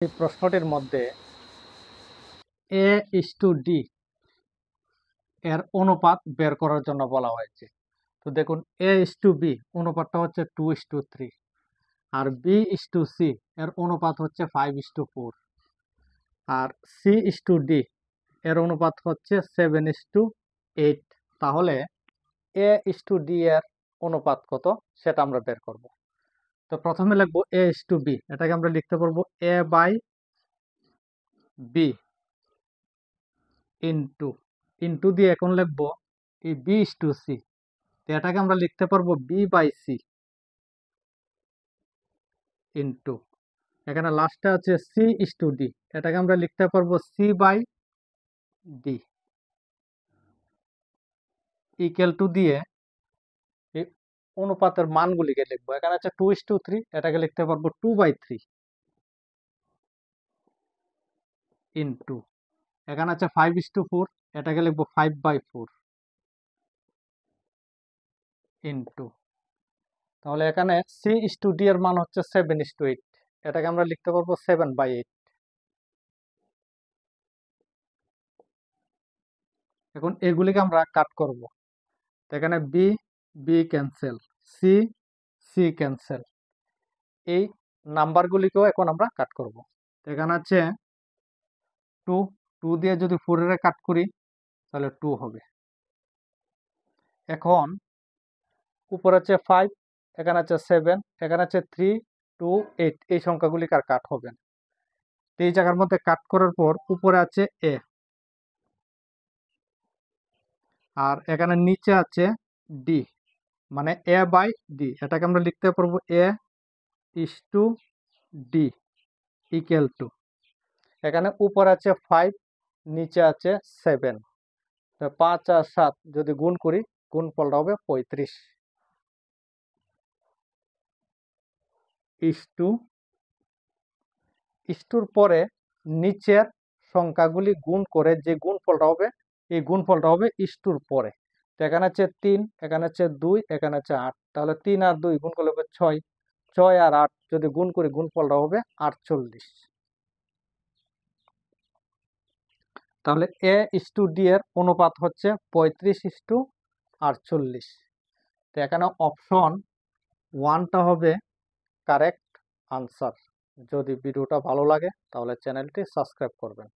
এই প্রশ্নটির মধ্যে এ ইস টু ডি এর অনুপাত বের করার জন্য বলা হয়েছে। তো দেখুন, এ ইস টু বি অনুপাতটা হচ্ছে 2:3, আর বি ইস টু সি এর অনুপাত হচ্ছে 5:4, আর সি ইস টু ডি এর অনুপাত হচ্ছে 7:8। তাহলে এ ইস টু ডি এর অনুপাত কত সেটা আমরা বের করব। তো প্রথমে লিখবো এ ইস টু বি, এটাকে আমরা লিখতে পারবো এ বাই বি ইন্টু ইন্টু দিয়ে এখন লিখবো এই বি ইস টু সি, এটাকে আমরা লিখতে পারবো বি বাই সি ইন্টু এখানে লাস্টে আছে সি ইস টু ডি, এটাকে আমরা লিখতে পারবো C by D equal to দিয়ে এই অনুপাতের মানগুলিকে লিখবো। এখানে আছে 2:3, এটাকে লিখতে পারবো 2/3 ইন্টু এখানে আছে 5:4, এটাকে লিখবো 5/4 ইন্টু তাহলে এখানে সি ইস টু ডি এর মান হচ্ছে 7:8, এটাকে আমরা লিখতে পারবো 7/8। এখন এগুলিকে আমরা কাট করব। এখানে B B cancel, C C cancel, এই নাম্বারগুলিকেও এখন আমরা কাট করব। এখানে আছে 2 2 দিয়ে যদি 4 এর কাট করি তাহলে 2 হবে। এখন উপরে আছে 5, এখানে আছে 7, এখানে আছে 3 2 8, এই সংখ্যাগুলি আর কাট হবে না। এই জায়গার মধ্যে কাট করার পর উপরে আছে এ, আর এখানে নিচে আছে ডি, মানে এ বাই ডি, এটাকে আমরা লিখতে পারবো এ is to D equal two এখানে উপরে আছে 5, নিচে আছে 7, 5 আর 7 যদি গুণ করি গুণফলটা হবে 35 ইস্টুর পরে নিচের সংখ্যাগুলি গুণ করে যে গুণফলটা হবে এই গুণফলটা হবে ইস্টুর পরে। তো এখানে আছে 3, এখানে আছে 2, এখানে আছে 8, তাহলে 3 আর 2 গুণ করলে হবে 6, 6 আর 8 যদি গুণ করি গুণফলটা হবে 48। তাহলে এ ইস টু ডি এর অনুপাত হচ্ছে 35:48। তো এখানে অপশন 1টা হবে কারেক্ট আনসার। যদি ভিডিওটা ভালো লাগে তাহলে চ্যানেলটি সাবস্ক্রাইব করবেন।